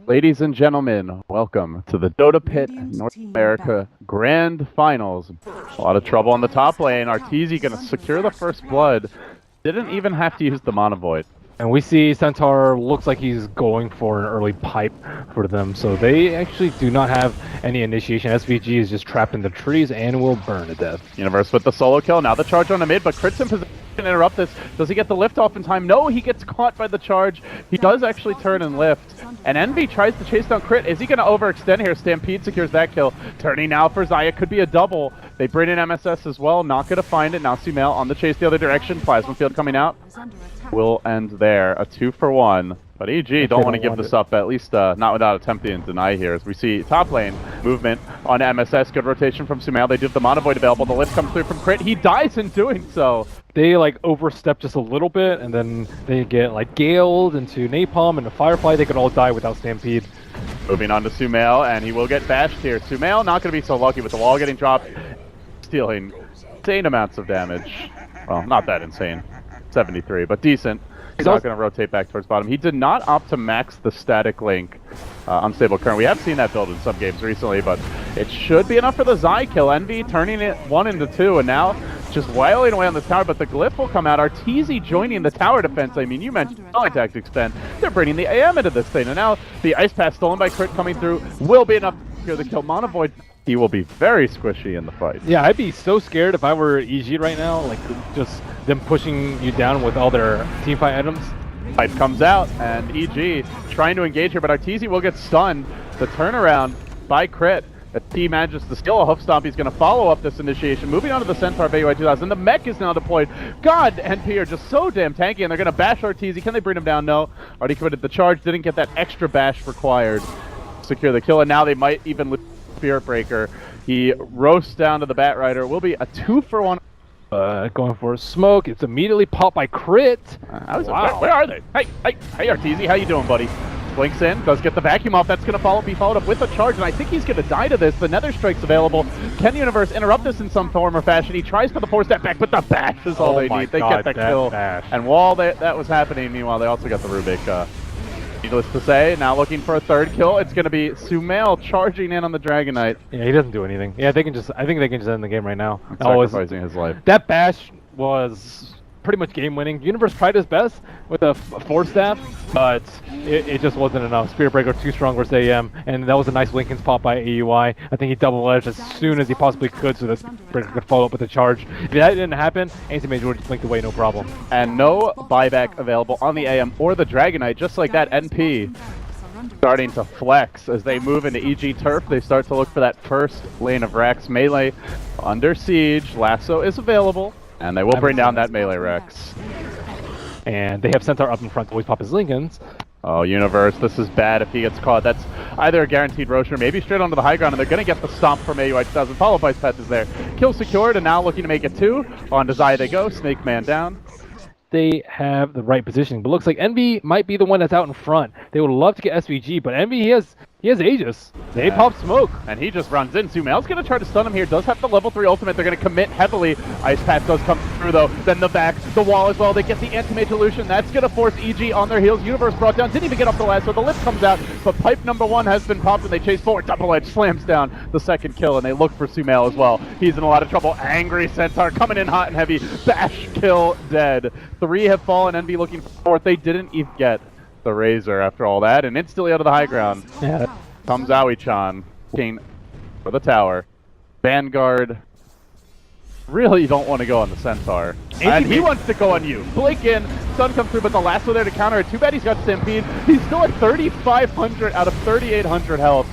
Ladies and gentlemen, welcome to the DotaPit North America Grand Finals. A lot of trouble on the top lane. Arteezy going to secure the first blood. Didn't even have to use the Mana Void. And we see Centaur looks like he's going for an early pipe for them, so they actually do not have any initiation. SVG is just trapped in the trees and will burn to death. Universe with the solo kill. Now the charge on the mid, but Crit's in position to interrupt this. Does he get the lift off in time? No, he gets caught by the charge. He does actually turn and lift. And Envy tries to chase down Crit. Is he going to overextend here? Stampede secures that kill. Turning now for Xayah. Could be a double. They bring in MSS as well. Not going to find it. Now Sumail on the chase the other direction. Plasma Field coming out. Will end there. A 2-for-1. But EG don't want to give this up, at least not without attempting to deny here. As we see top lane movement on MSS. Good rotation from Sumail. They do have the Mana Void available. The lift comes through from Crit. He dies in doing so. They like overstep just a little bit, and then they get like galed into Napalm and a Firefly. They could all die without Stampede. Moving on to Sumail, and he will get bashed here. Sumail not going to be so lucky with the wall getting dropped, stealing insane amounts of damage. Well, not that insane. 73, but decent. He's not going to rotate back towards bottom. He did not opt to max the static link unstable current. We have seen that build in some games recently, but it should be enough for the Xayah kill. Envy turning it 1 into 2, and now just wailing away on this tower, but the glyph will come out. Arteezy joining the tower defense. I mean, you mentioned tactics, Ben. They're bringing the AM into this thing, and now the Ice Pass stolen by Crit coming through will be enough to secure the kill. Mana Void, he will be very squishy in the fight. Yeah, I'd be so scared if I were EG right now, like just them pushing you down with all their teamfight items. Pipe comes out, and EG trying to engage here, but Arteezy will get stunned. The turnaround by Crit. The team manages to steal a hoof stomp. He's going to follow up this initiation. Moving on to the Centaur of AUI 2000. The mech is now deployed. God, NP are just so damn tanky, and they're going to bash Arteezy. Can they bring him down? No. Already committed the charge. Didn't get that extra bash required to secure the kill, and now they might even lose Spirit Breaker. He roasts down to the Bat Rider. Will be a 2-for-1. Going for a smoke. It's immediately popped by Crit. Wow. Where are they? Hey, Arteezy. How you doing, buddy? Blinks in, does get the vacuum off. That's going to be followed up with a charge, and I think he's going to die to this. The Nether Strike's available. Can Universe interrupt this in some form or fashion? He tries for the 4-step back, but the bash is all they need. They get the kill. Bash. And while that was happening, meanwhile, they also got the Rubik. Needless to say, now looking for a third kill. It's going to be Sumail charging in on the Dragon Knight. Yeah, he doesn't do anything. Yeah, I think they can just end the game right now. Sacrificing his life. That bash was pretty much game-winning. Universe tried his best with a 4-staff, but it just wasn't enough. Spirit Breaker too strong versus AM, and that was a nice Lincoln's pop by AUI. I think he double-edged as soon as he possibly could so that Spirit Breaker could follow up with a charge. If that didn't happen, Anti-Mage would just blinked away, no problem. And no buyback available on the AM or the Dragon Knight, just like that. NP starting to flex as they move into EG turf. They start to look for that first lane of Rex. Melee under siege. Lasso is available. And they will bring down that melee Rex. And they have Centaur up in front to always pop his Lincolns. Oh, Universe, this is bad if he gets caught. That's either a guaranteed Rosh or maybe straight onto the high ground, and they're going to get the stomp from AUI 2000. Followed by Pet is there. Kill secured, and now looking to make it 2. On to Xayah they go. Snake Man down. They have the right positioning, but looks like Envy might be the one that's out in front. They would love to get SVG, but Envy, he has Aegis. They pop smoke. And he just runs in. Sumail's going to try to stun him here. Does have the level 3 ultimate. They're going to commit heavily. Ice Path does come through, though. Then the back, the wall as well. They get the Anti-Mage illusion. That's going to force EG on their heels. Universe brought down. Didn't even get up the last, so the lift comes out. But pipe number 1 has been popped, and they chase forward. Double Edge slams down the second kill, and they look for Sumail as well. He's in a lot of trouble. Angry Centaur coming in hot and heavy. Bash kill dead. 3 have fallen. Envy looking for 4th. They didn't even get the Razor after all that, and instantly out of the high ground. Yeah. Comes Aoi-chan, king for the tower. Vanguard, really don't want to go on the Centaur. And he wants to go on you. Blink in, stun comes through, but the lasso there to counter it. Too bad he's got Stampede. He's still at 3,500 out of 3,800 health.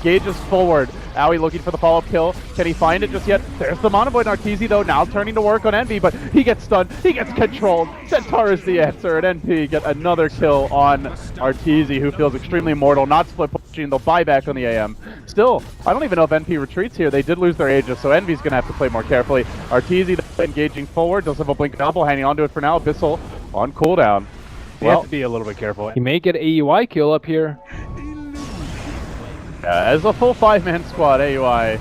Gauges forward. Aoi looking for the follow-up kill. Can he find it just yet? There's the Mana Void. Arteezy, though, now turning to work on Envy, but he gets stunned. He gets controlled. Centaur is the answer, and NP get another kill on Arteezy, who feels extremely immortal. Not split pushing. They'll buy back on the AM. Still, I don't even know if NP retreats here. They did lose their Aegis, so Envy's going to have to play more carefully. Arteezy engaging forward. Does have a blink double, hanging onto it for now. Abyssal on cooldown. They have to be a little bit careful. He may get AUI kill up here. As a full 5-man squad, AUI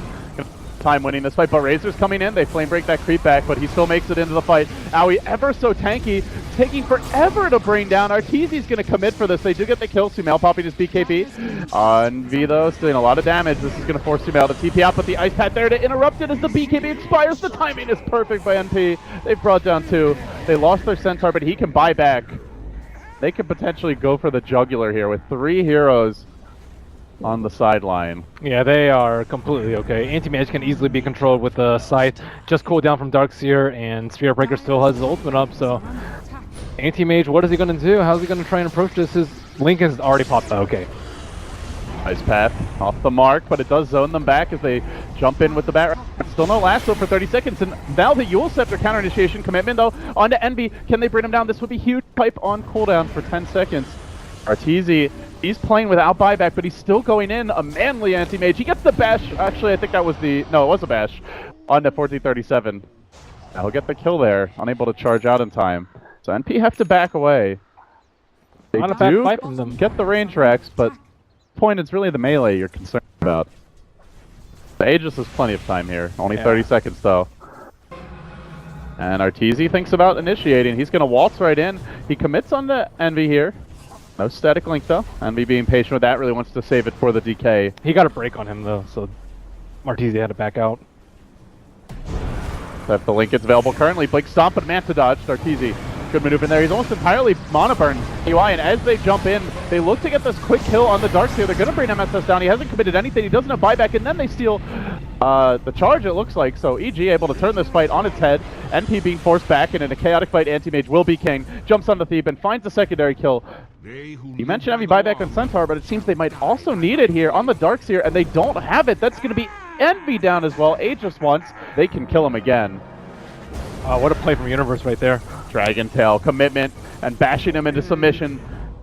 time winning this fight, but Razor's coming in. They flame break that creep back, but he still makes it into the fight. Owie, ever so tanky, taking forever to bring down. Arteezy's going to commit for this. They do get the kill. Sumail popping his BKB. Envy, though, is doing a lot of damage. This is going to force Sumail to TP out, but the ice pad there to interrupt it as the BKB expires. The timing is perfect by NP. They've brought down 2. They lost their Centaur, but he can buy back. They could potentially go for the jugular here with 3 heroes on the sideline. Yeah, they are completely okay. Anti-Mage can easily be controlled with the Scythe. Just cooled down from Darkseer, and Spirit Breaker still has his ultimate up, so... Anti-Mage, what is he going to do? How's he going to try and approach this? His Lincoln's already popped. Okay. Ice path off the mark, but it does zone them back as they jump in with the bat. Still no lasso for 30 seconds, and now the Yule Scepter counter initiation commitment, though, onto Envy. Can they bring him down? This would be huge. Pipe on cooldown for 10 seconds. Arteezy, he's playing without buyback, but he's still going in. A manly anti-mage. He gets the bash. Actually, I think that was the... No, it was a bash. Onto 1437. Now he'll get the kill there. Unable to charge out in time. So NP have to back away. They Not a bad do fight from them. get the range racks, but point is really the melee you're concerned about. The Aegis has plenty of time here. Only 30 seconds, though. And Arteezy thinks about initiating. He's going to waltz right in. He commits on the Envy here. No static link, though. Envy being patient with that, really wants to save it for the DK. He got a break on him, though, so Arteezy had to back out. So if the link gets available currently, Blink Stomp and Manta dodged. Arteezy, good maneuver in there. He's almost entirely Mana Burn UI, and as they jump in, they look to get this quick kill on the Darkseer. They're going to bring MSS down. He hasn't committed anything. He doesn't have buyback, and then they steal the charge, it looks like. So EG able to turn this fight on its head. NP being forced back, and in a chaotic fight, Anti-Mage will be king. Jumps on the Thief and finds a secondary kill. You mentioned having buyback on Centaur, but it seems they might also need it here on the Darkseer, and they don't have it. That's going to be Envy down as well. Aegis once. They can kill him again. What a play from Universe right there. Dragon Tail, commitment, and bashing him into submission.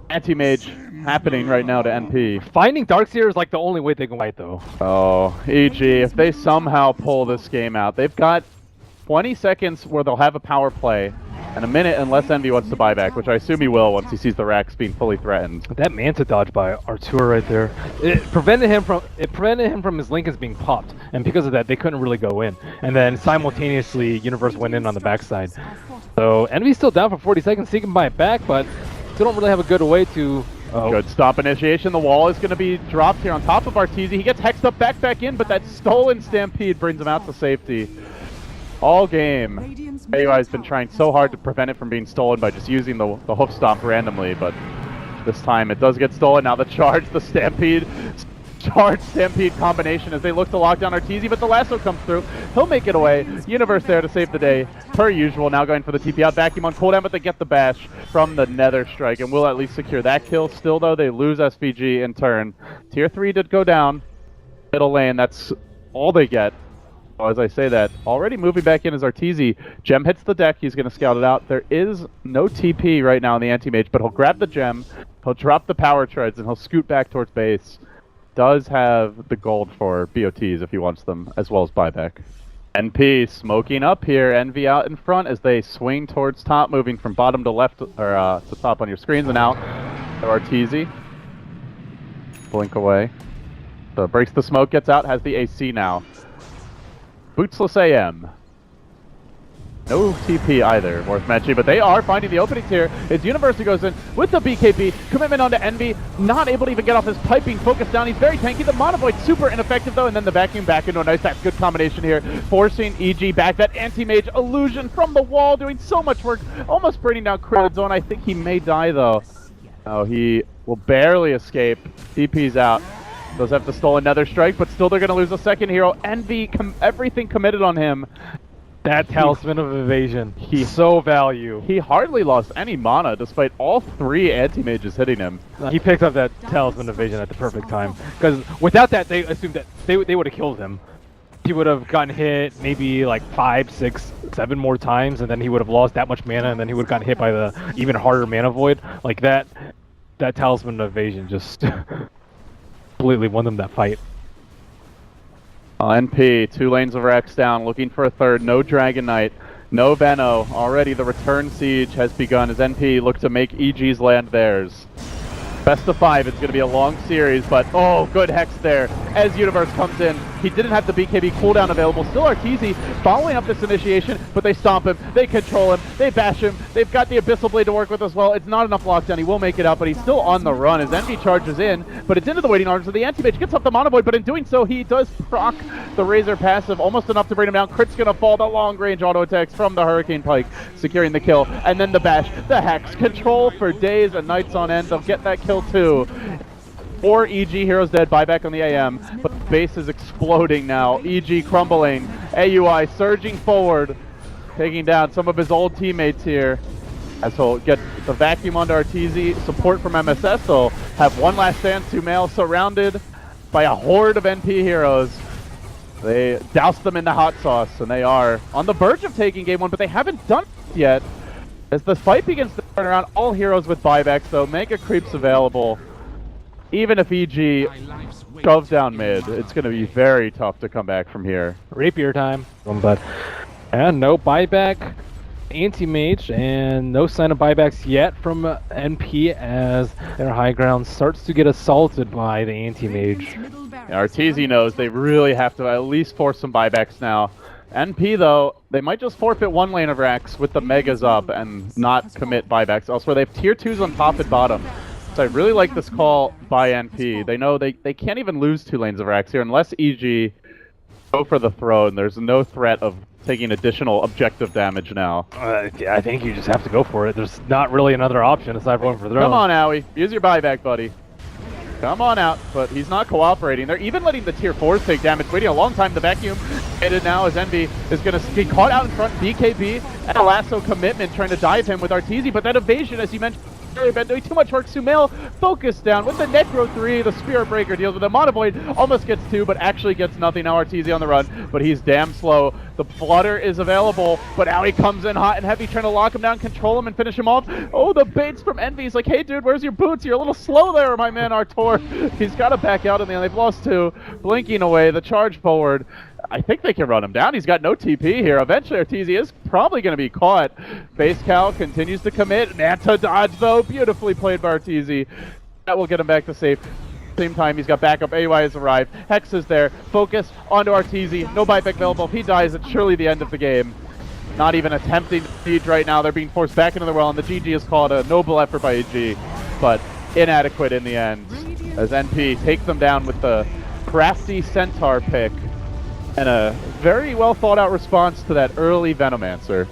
Anti-Mage happening right now to NP. Finding Darkseer is like the only way they can fight, though. Oh, EG, if they somehow pull this game out, they've got 20 seconds where they'll have a power play, and a minute unless Envy wants to buy back, which I assume he will once he sees the racks being fully threatened. That Manta dodge by Artur right there, it prevented him from his Lincolns being popped, and because of that, they couldn't really go in. And then simultaneously, Universe went in on the backside. So Envy's still down for 40 seconds. He can buy it back, but still don't really have a good way to. Good stop initiation. The wall is going to be dropped here on top of Arteezy. He gets hexed up back in, but that stolen Stampede brings him out to safety. All game, AUI has been trying so hard to prevent it from being stolen by just using the hoof stomp randomly, but this time it does get stolen. Now the charge, the Stampede, charge Stampede combination as they look to lock down Arteezy, but the lasso comes through. He'll make it away. Universe there to save the day, per usual. Now going for the TP out, vacuum on cooldown, but they get the bash from the Nether Strike, and will at least secure that kill. Still, though, they lose SVG in turn. Tier 3 did go down. Middle lane, that's all they get. As I say that, already moving back in is Arteezy. Gem hits the deck, he's going to scout it out. There is no TP right now in the Anti-Mage, but he'll grab the gem, he'll drop the power treads, and he'll scoot back towards base. Does have the gold for BOTs if he wants them, as well as buyback. NP smoking up here, Envy out in front as they swing towards top, moving from bottom to left, or to top on your screens, and out to Arteezy. Blink away. So breaks the smoke, gets out, has the AC now. Bootsless AM. No TP either, worth mentioning, but they are finding the openings here. As University goes in with the BKB, commitment onto Envy, not able to even get off his piping, focus down, he's very tanky. The Mana Void super ineffective though, and then the vacuum back into a nice, that's good combination here, forcing EG back. That Anti-Mage illusion from the wall, doing so much work, almost bringing down Crowd Zone. I think he may die though. Oh, he will barely escape. TP's out. Does have to stole another strike, but still they're going to lose a second hero. Envy, everything committed on him. That Talisman of Evasion, he's so value. He hardly lost any mana despite all 3 anti-mages hitting him. He picked up that Talisman of Evasion at the perfect time. Because without that, they assumed that they would have killed him. He would have gotten hit maybe like 5, 6, 7 more times, and then he would have lost that much mana, and then he would have gotten hit by the even harder Mana Void. Like that Talisman of Evasion just completely won them that fight. NP, 2 lanes of Rex down, looking for a third. No Dragon Knight, no Veno. Already the return siege has begun as NP look to make EG's land theirs. Best of 5, it's going to be a long series, but oh, good hex there. as Universe comes in. He didn't have the BKB cooldown available. Still Arteezy following up this initiation, but they stomp him, they control him, they bash him. They've got the Abyssal Blade to work with as well. It's not enough lockdown. He will make it out, but he's still on the run as Envy charges in, but it's into the waiting arms of the Anti-Mage. Gets up the Mono Void, but in doing so, he does proc the Razor passive, almost enough to bring him down. Crit's gonna fall. The long-range auto attacks from the Hurricane Pike, securing the kill. And then the bash, the Hex, control for days and nights on end. They'll get that kill too. 4 EG heroes dead, buyback on the AM, but the base is exploding now. EG crumbling, AUI surging forward, taking down some of his old teammates here. As he'll get the vacuum onto Arteezy, support from MSS. They'll have one last stand, Sumail surrounded by a horde of NP heroes. They douse them in the hot sauce, and they are on the verge of taking game one, but they haven't done it yet. As the fight begins to turn around, all heroes with buybacks, though, Mega Creeps available. Even if EG shoves down mid, it's going to be very tough to come back from here. Rapier time. But and no buyback Anti-Mage, and no sign of buybacks yet from NP as their high ground starts to get assaulted by the Anti-Mage. Arteezy knows they really have to at least force some buybacks now. NP, though, they might just forfeit one lane of Rax with the Megas up and not commit buybacks. Elsewhere, they have tier 2s on top and bottom. So I really like this call by NP. They know they can't even lose 2 lanes of Rax here unless EG go for the throne. There's no threat of taking additional objective damage now. I think you just have to go for it. There's not really another option aside from going for the throne. Come on, Owie. Use your buyback, buddy. Come on out, but he's not cooperating. They're even letting the tier 4s take damage. Waiting a long time. The vacuum hit now as Envy is going to get caught out in front. BKB and a lasso commitment trying to dive him with Arteezy, but that evasion, as you mentioned, been doing too much work. Sumail focused down with the Necro 3. The Spirit Breaker deals with the Mono Void, almost gets 2, but actually gets nothing. Now Arteezy on the run, but he's damn slow. The Flutter is available, but Owie comes in hot and heavy, trying to lock him down, control him, and finish him off. Oh, the baits from Envy. He's like, hey, dude, where's your boots? You're a little slow there, my man, Artor. He's got to back out in the end. They've lost 2. Blinking away, the charge forward. I think they can run him down. He's got no TP here. Eventually, Arteezy is probably going to be caught. Base Cal continues to commit. Manta dodge, though. Beautifully played by Arteezy. That will get him back to safe. Same time, he's got backup. AUI has arrived. Hex is there. Focus onto Arteezy. No buyback available. If he dies, it's surely the end of the game. Not even attempting to siege right now. They're being forced back into the realm. The GG is called a noble effort by AG, but inadequate in the end. As NP take them down with the crafty Centaur pick. And a very well thought out response to that early Venomancer.